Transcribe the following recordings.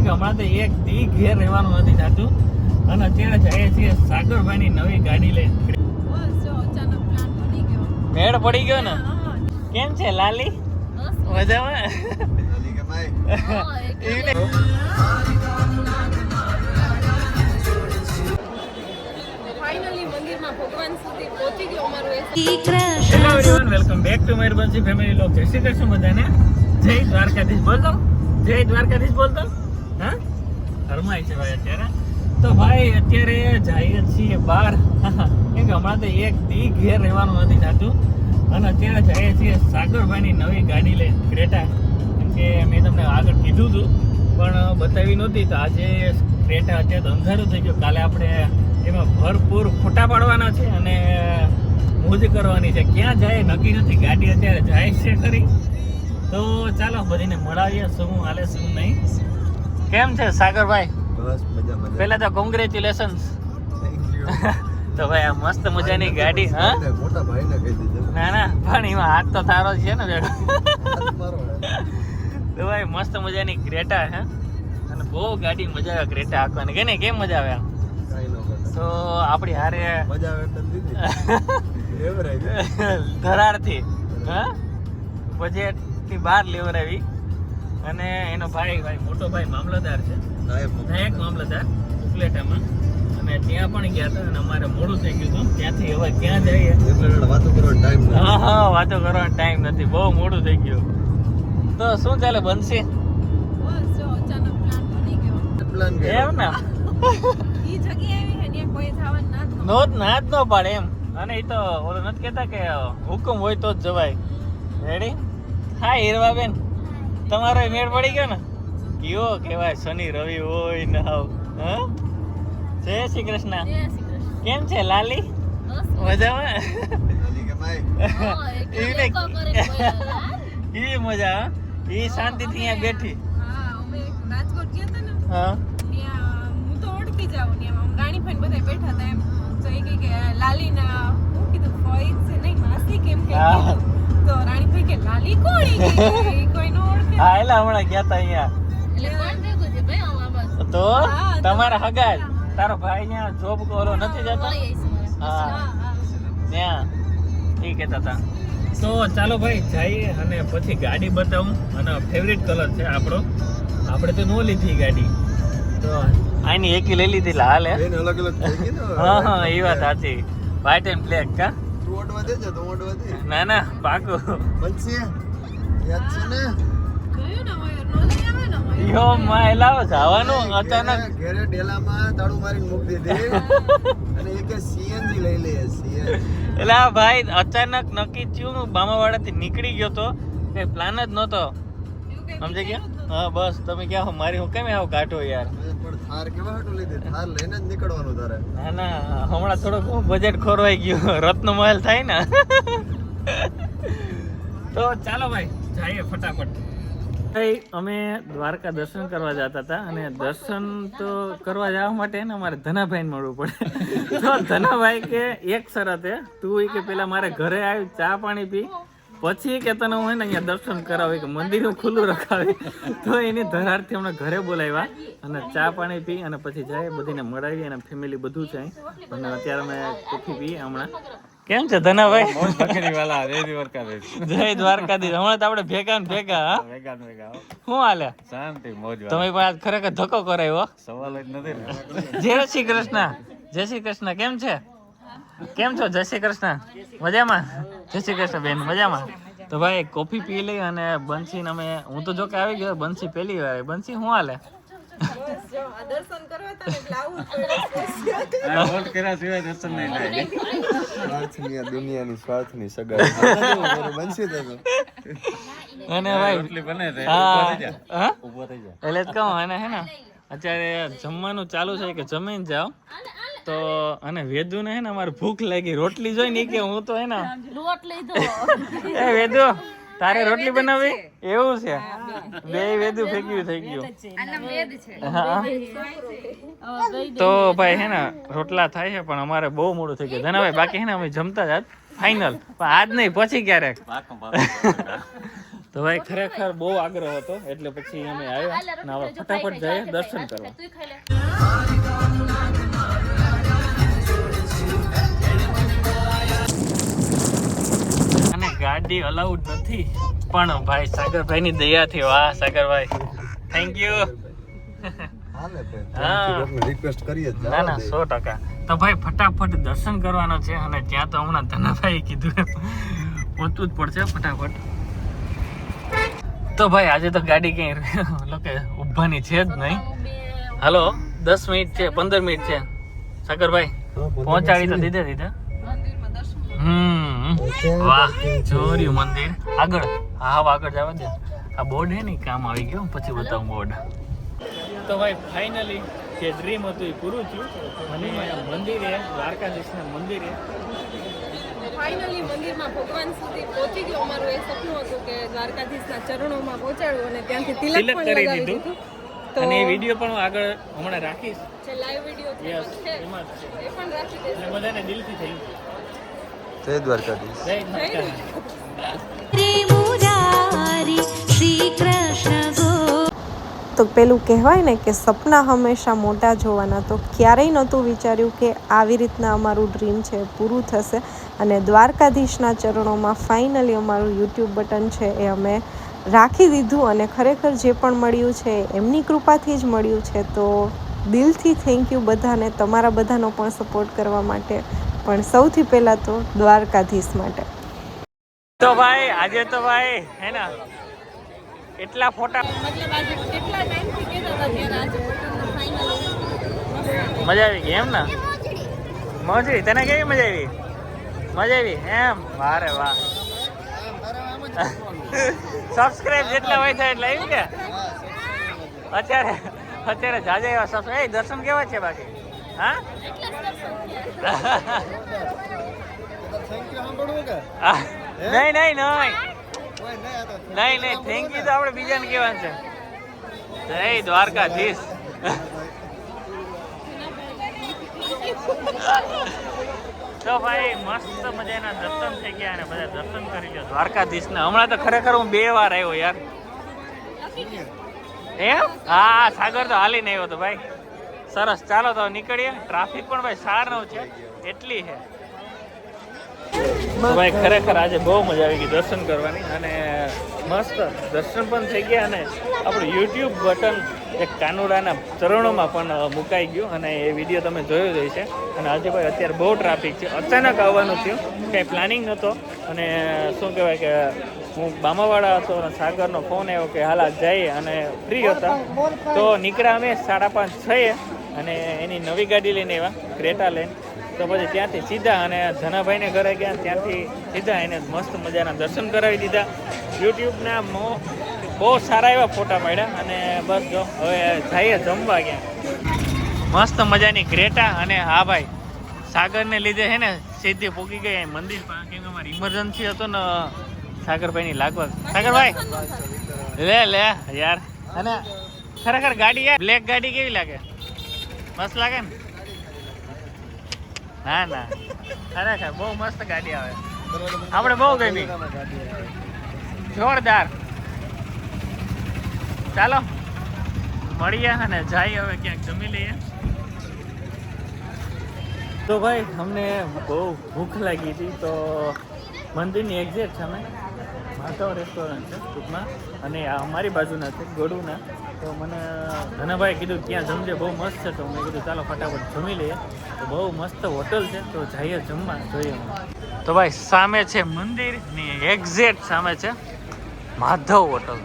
કે હમણાં તો એક દી ઘેર રહેવાનું નથી થતું અને અત્યારે જઈએ છીએ સાગરભાઈની નવી ગાડી લઈને. મેળ પડી ગયો ને? કેમ છે લાલી? મજામાં? Welcome back to my Bansi family vlog. જય શ્રી કૃષ્ણ બધાને. જય દ્વારકાધીશ બોલતો. જય દ્વારકાધીશ બોલતો. હા હરમાય છે ભાઈ અત્યારે. તો ભાઈ અત્યારે જઈએ છીએ બહાર કેમ કે હમણાં તો એક દી ઘેર રહેવાનું નથી થતું અને અત્યારે જઈએ છીએ સાગરભાઈની નવી ગાડી લઈને ક્રેટા. કેમ કે મેં તમને આગળ કીધું હતું પણ બતાવી નહોતી. તો આજે ક્રેટા અત્યારે તો અંધારું થઈ ગયું. કાલે આપણે એમાં ભરપૂર ફોટા પાડવાના છે અને મોજ કરવાની છે. ક્યાં જાય નક્કી નથી. ગાડી અત્યારે જાય છે ખરી. તો ચાલો બધીને મળાવીએ શું હાલે શું નહીં. કેમ છે સાગરભાઈ? બસ મજા મજા. પહેલા તો કોંગ્રેચ્યુલેશન્સ. તો ભાઈ આ મસ્ત મજાની ગાડી. હા મોટા ભાઈને કહી દીધું. ના ના પણ એમાં હાથ તો તારો છે ને બેડો. મારો તો ભાઈ મસ્ત મજાની ક્રેટા હે અને બહુ ગાડી મજા આવે ક્રેટા આંકવાની. કે નહીં કેમ મજા આવે? કાઈ નો કરે. તો આપણી હારે મજા આવે એટલે દીધી. એવરેજ ધરારથી હા બજેટની બહાર લેવરાવી અને એનો ભાઈ મોટો ભાઈ મામલતદાર છે, નાયક મામલતદાર ઉપલેટામાં. અને ત્યાં પણ ગયા હતા અને અમારે મોડું થઈ ગયું હતું. ત્યાંથી હવે ક્યાં જઈએ વાતો કરવાનો ટાઈમ નથી. હા વાતો કરવાનો ટાઈમ નથી. બહુ મોડું થઈ ગયું. તો શું ચાલે બનશે પ્લાન એમ ને? ના જ ન પાડે એમ. અને એ તો ઓલો નથી કહેતા કે હુકમ હોય તો જ જવાય. રેડી? હા હીરવાબેન તમારો મેળ પડી ગયો ને? કયો કહેવાય શનિ રવિ હોય ને હાવ. હા જય શ્રી કૃષ્ણ. કેમ છે લાલી? મજામાં? એ મજા એ શાંતિથી અહીંયા બેઠી. રાજકોટ ગયા હતા ને હા ત્યાં હું તો ઓળખી જાઉં ને આમ રાણીભાઈ બધા બેઠા હતા એમ. તો એ કે લાલીના હું કીધું ફોઈ છે નહીં માસી કેમ કે તો રાણીભાઈ કે લાલી કોણ? એ કોઈ નો ઓળખે. હા એટલે હમણાં ગયા હતા અહીંયા. તો તમારા હગાય તારો ભાઈ અહીંયા જોબ કરો નથી જતો? હા ત્યાં એ કહેતા હતા. તો ચાલો ભાઈ જઈએ અને પછી ગાડી બતાવું. અને ફેવરિટ કલર છે આપણો. આપણે તો નો લીધી ગાડી તો આની એકી લઈ લીધી હાલે. બેન અલગ અલગ થઈ ગઈ ને. હા હા એ વાત સાચી. વ્હાઈટ એન્ડ બ્લેક કા? તું ઓડવા દેજે તો ઓડવા દે. ના ના પાકું. બનશે યાદ છે ને? જોયું ને હવે નો લઈ આવે ને હવે. યો માં લાવો જવાનું અચાનક. ઘરે ડેલામાં તાળું મારીને મૂકી દીધી અને એક સીએનજી લઈ લે. સીએનજી એટલે આ ભાઈ અચાનક નક્કી થયું. બામાવાડાથી નીકળી ગયો તો કઈ પ્લાન જ નહોતો. સમજી ગયા? હા બસ તમે ક્યાં મારી હું કેમ આવો કાઢો યાર. પણ થાર કેવા હાટું લીધી? થાર લઈને જ નીકળવાનું તારે. ના ના હમણાં થોડુંક બજેટ ખોરવાઈ ગયું. રત્ન મહેલ થાય ને. તો ચાલો ભાઈ જઈએ ફટાફટ. અમે દ્વારકા દર્શન કરવા જતા હતા અને દર્શન તો કરવા જવા માટે ને અમારે ધનાભાઈને મળવું પડે. તો ધનાભાઈ કે એક શરત હે તું કે પેલા મારે ઘરે આવી ચા પાણી પી પછી કે તને હું અહીંયા દર્શન કરાવી કે મંદિર ખુલ્લું રખાવી. તો એની ધરારથી હમણાં ઘરે બોલાવ્યા અને ચા પાણી પી અને પછી જાય બધીને મળાવી અને ફેમિલી બધું છે. અને અત્યારે અમે કોફી પીએ હમણાં. કેમ છે ધનાભાઈ? જય દ્વારકાધીશ. હમણાં તો આપણે ભેગા ને ભેગા. શું હાલે? શાંતિ મોજ. તમે પણ આજ ખરેખર ધક્કો કરાવ્યો. સવાલ જ નથી. જય શ્રી કૃષ્ણ. જય શ્રી કૃષ્ણ. કેમ છે? કેમ છો? જય શ્રી કૃષ્ણ. મજામાં? જય શ્રી કૃષ્ણ બેન મજામાં? તો ભાઈ કોફી પી લઈ અને બંસી અમે હું તો જો કે આવી ગયો. બંસી પહેલી વાર. બંસી શું હાલે? બસ જો આ દર્શન કરવા હતા ને એટલે આવું જ દુનિયાની સ્વાર્થની સગાઈ બનશે તો અને ભાઈ હા એટલે જ કહું અને હે ને અત્યારે જમવાનું ચાલુ છે કે જમીને જાઓ. તો અને વેદુ ને હે ને અમારે ભૂખ લાગી. રોટલી જોઈ ને કે હું તો હે ને એ વેદુ તારે રોટલી બનાવી એવું છે? બે વેદુ ફેંક્યું થઈ ગયું. હા તો ભાઈ હે ને રોટલા થાય છે પણ અમારે બહુ મોડું થઈ ગયું ધનાભાઈ. બાકી હે ને અમે જમતા જ ફાઇનલ પણ આજ નહીં પછી ક્યારેક. તો ભાઈ ખરેખર બહુ આગ્રહ હતો એટલે પછી અમે આવ્યા ને હવે ફટાફટ જઈએ દર્શન કરવા. અને ગાડી અલાઉડ નથી પણ ભાઈ સાગરભાઈ ની દયાથી વાહ સાગરભાઈ થેન્ક યુ. રિક્વેસ્ટ કરીએ જ ના ના 100%. તો ભાઈ ફટાફટ દર્શન કરવાનો છે અને ત્યાં તો હમણાં ધનાભાઈ કીધું પહોંચવું જ પડશે ફટાફટ. તો ભાઈ આજે તો ગાડી ક્યાંય ઊભાની છે જ નહીં. હાલો 10 મિનિટ છે 15 મિનિટ છે સાગરભાઈ પહોંચાડી તો દીધા. વાહ જોર્યું મંદિર આગળ. હા આગળ જવા દે. આ બોર્ડ હે ને કામ આવી ગયું પછી બતાવું બોર્ડ. તો ભાઈ ફાઇનલી જે ડ્રીમ હતું એ પૂરું થયું અને મંદિરે દ્વારકાધીશના મંદિરે ફાઇનલી મંદિરમાં ભગવાન સુધી પહોંચી ગયો. અમારું એ સપનું હતું કે દ્વારકાધીશના ચરણોમાં પહોંચાડવું અને ત્યાંથી તિલક પણ લગાવી દીધું. તો અને એ વિડીયો પણ આગળ હમણાં રાખીશ. જે લાઈવ વિડીયો છે યસ છે એમાં જ છે. એ પણ રાખી દઈશું. અને બધાને દિલથી થેન્ક જય દ્વારકાધીશ. જય દ્વારકાધીશ. તો પેલું કહેવાય ને કે સપના હંમેશા મોટા જોવાના. તો ક્યારેય નહોતું વિચાર્યું કે આવી રીતના અમારું ડ્રીમ છે પૂરું થશે અને દ્વારકાધીશના ચરણોમાં ફાઇનલી અમારું યુટ્યુબ બટન છે એ અમે રાખી દીધું અને ખરેખર જે પણ મળ્યું છે એમની કૃપાથી જ મળ્યું છે. તો દિલથી થેન્ક યુ બધાને, તમારા બધાનો પણ સપોર્ટ કરવા માટે, પણ સૌથી પહેલાં તો દ્વારકાધીશ માટે. તો ભાઈ આજે તો ભાઈ હે ને એટલા ફોટા મતલબ આજે કેટલા ટાઈમથી કહેતા હતા ત્યારે આજે ફાઇનલી મજા આવી ગઈ એમ ને મોજરી. તને કેવી મજા આવી? મજા આવી એમ? વારે વાહ. સબસ્ક્રાઇબ જેટલા હોય થાય એટલે આવી કે અત્યારે જાજે એવા સબસ્ક્રાઇબ. દર્શન કેવા છે બાકી? હા નહીં થેન્ક યુ તો આપણે બીજાને કહેવાનું છે. જય દ્વારકાધીશ. તો ભાઈ મસ્ત મજાના દર્શન થઈ ગયા અને બધા દર્શન કરી લો દ્વારકાધીશના. હમણાં તો ખરેખર હું 2 વાર આવ્યો યાર. એમ? હા સાગર તો હાલીને આવ્યો તો ભાઈ. સરસ ચાલો તો નીકળીએ. ટ્રાફિક પણ ભાઈ 9:30 છે એટલી છે. તો ભાઈ ખરેખર આજે બહુ મજા આવી ગઈ દર્શન કરવાની અને મસ્ત દર્શન પણ થઈ ગયા અને આપણું યુટ્યુબ બટન એક કાનુડાના ચરણોમાં પણ મુકાઈ ગયું અને એ વિડીયો તમે જોયો જ હશે. અને આજે ભાઈ અત્યારે બહુ ટ્રાફિક છે. અચાનક આવવાનું થયું, કંઈ પ્લાનિંગ નહોતો અને શું કહેવાય કે હું બામાવાળા હતો અને સાગરનો ફોન આવ્યો કે હાલ જઈએ અને ફ્રી હતા તો નીકળ્યા અમે 5:30-6 અને એની નવી ગાડી લઈને આવ્યા ક્રેટા લઈને. તો પછી ત્યાંથી સીધા અને ધનાભાઈને ઘરે ગયા, ત્યાંથી સીધા એને મસ્ત મજાના દર્શન કરાવી દીધા. યુટ્યુબના બહુ સારા એવા ફોટા પાડ્યા અને બસ જો હવે જઈએ જમવા ગયા. મસ્ત મજાની ક્રેટા અને હા ભાઈ સાગરને લીધે છે ને સીધી પૂકી ગઈ મંદિર પર કેમ કે અમારી ઇમરજન્સી હતો ને સાગરભાઈની લાગવા. સાગરભાઈ લે યાર. અને ખરેખર ગાડી યાર બ્લેક ગાડી કેવી લાગે? મસ્ત લાગે ને? ના ખરેખર બહુ મસ્ત ગાડી આવે. આપણે બહુ ગમી, જોરદાર. ચાલો મળીએ અને જઈએ હવે ક્યાંક જમી લઈએ. તો ભાઈ અમને બહુ ભૂખ લાગી હતી તો મંદિરની એક્ઝેક્ટ સામે માધવ રેસ્ટોરન્ટ છે ટૂંકમાં અને આ અમારી બાજુના છે ગોડુના. તો મને ધનાભાઈ કીધું ત્યાં જમજે બહુ મસ્ત છે. તો મેં કીધું ચાલો ફટાફટ જમી લઈએ. તો બહુ મસ્ત હોટલ છે તો જઈએ જમવા જોઈએ. તો ભાઈ સામે છે મંદિરની એક્ઝેક્ટ સામે છે માધવ હોટલ,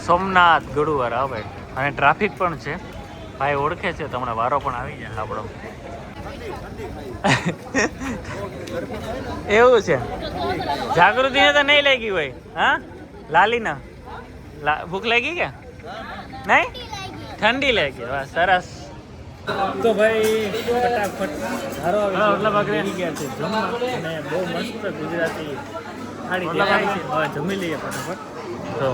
સોમનાથ ગળુવાળા. હા ભાઈ અને ટ્રાફિક પણ છે. ભાઈ ઓળખે છે તો હમણાં વારો પણ આવી જાય આપણો. એવું છે? જાગૃતિને તો નહીં લાગી હોય? હા લાલીના ભૂખ લાગી કે નહીં? ઠંડી લાગી. વાહ સરસ. તો ભાઈ ફટાફટ આવી ગયા છે જમવા અને બહુ મસ્ત ગુજરાતી થાળી દેખાય છે. હવે જમી લઈએ ફટાફટ. તો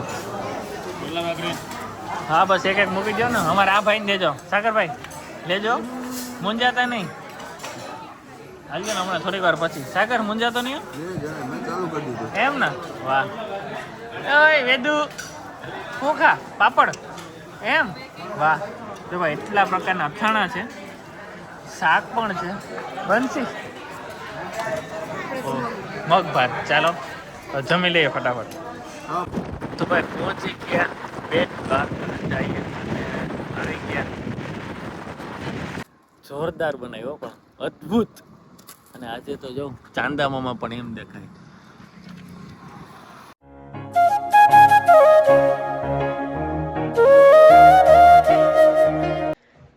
હા બસ એક મૂકી દો ને. અમારે આ ભાઈને દેજો, સાગરભાઈ લેજો, મૂંઝાતા નહીં. હાલજો ને હમણાં થોડીક વાર પછી. સાગર મુંજાતો નહીં મેં ચાલુ કરી દીધું. એમ ને? વાહ. ઓય વેદુ શું ખા પાપડ એમ? વાહ. જો ભાઈ એટલા પ્રકારના અથાણા છે, શાક પણ છે. બનશી મગ ભાત. ચાલો તો જમી લઈએ ફટાફટ. હા તો ભાઈ પહોંચી ગયા બેટ દ્વારકા જઈએ અને આવી ગયા. જોરદાર બનાવ્યો પણ અદ્ભુત. અને આજે તો જો ચાંદામામાં પણ એમ દેખાય.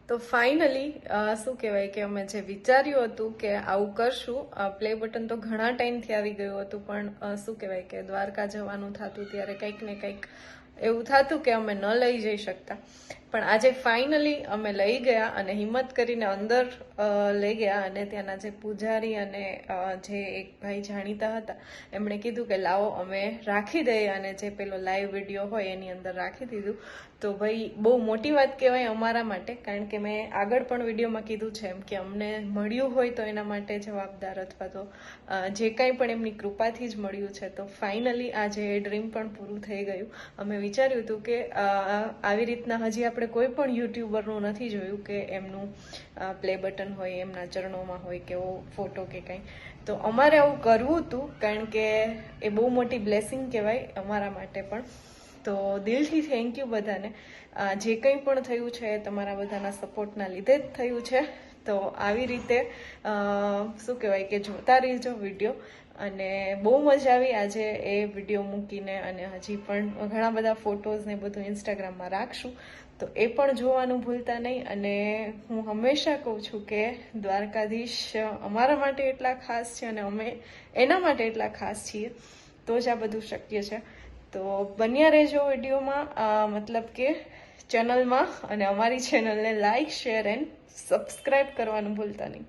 તો ફાઇનલી શું કહેવાય કે અમે જે વિચાર્યું હતું કે આવું કરશું, પ્લે બટન તો ઘણા ટાઈમથી આવી ગયું હતું, પણ શું કહેવાય કે દ્વારકા જવાનું થતું ત્યારે કંઈક ને કંઈક એવું થતું કે અમે ન લઈ જઈ શકતા. પણ આજે ફાઇનલી અમે લઈ ગયા અને હિંમત કરીને અંદર લઈ ગયા. અને ત્યાંના જે પૂજારી અને જે એક ભાઈ જાણીતા હતા એમણે કીધું કે લાવો અમે રાખી દઈએ, અને જે પેલો લાઈવ વિડીયો હોય એની અંદર રાખી દીધું. તો ભાઈ બહુ મોટી વાત કહેવાય અમારા માટે, કારણ કે મેં આગળ પણ વિડીયોમાં કીધું છે એમ કે અમને મળ્યું હોય તો એના માટે જવાબદાર અથવા તો જે કાંઈ પણ એમની કૃપાથી જ મળ્યું છે. તો ફાઇનલી આજે એ ડ્રીમ પણ પૂરું થઈ ગયું. અમે વિચાર્યું હતું કે આવી રીતના હજી આપણે કોઈ પણ યુટ્યુબરનું નથી જોયું કે એમનું પ્લે બટન હોય, એમના ચરણોમાં હોય કેવો ફોટો કે કંઈ. તો અમારે આવું કરવું હતું, કારણ કે એ બહુ મોટી બ્લેસિંગ કહેવાય અમારા માટે પણ. તો દિલથી થેન્ક યુ બધાને. જે કંઈ પણ થયું છે એ તમારા બધાના સપોર્ટના લીધે જ થયું છે. તો આવી રીતે શું કહેવાય કે જોતા રહેજો વિડીયો. અને બહુ મજા આવી આજે એ વિડીયો મૂકીને, અને હજી પણ ઘણા બધા ફોટોઝ ને બધું ઇન્સ્ટાગ્રામમાં રાખશું, તો એ પણ જોવાનું ભૂલતા નહીં. અને હું હંમેશા કહું છું કે દ્વારકાધીશ અમારા માટે એટલા ખાસ છે અને અમે એના માટે એટલા ખાસ છીએ, તો જ આ બધું શક્ય છે. તો બન્યા રહેજો વિડીયોમાં, મતલબ કે ચેનલમાં, અને અમારી ચેનલને લાઈક, શેર એન્ડ સબસ્ક્રાઈબ કરવાનું ભૂલતા નહીં.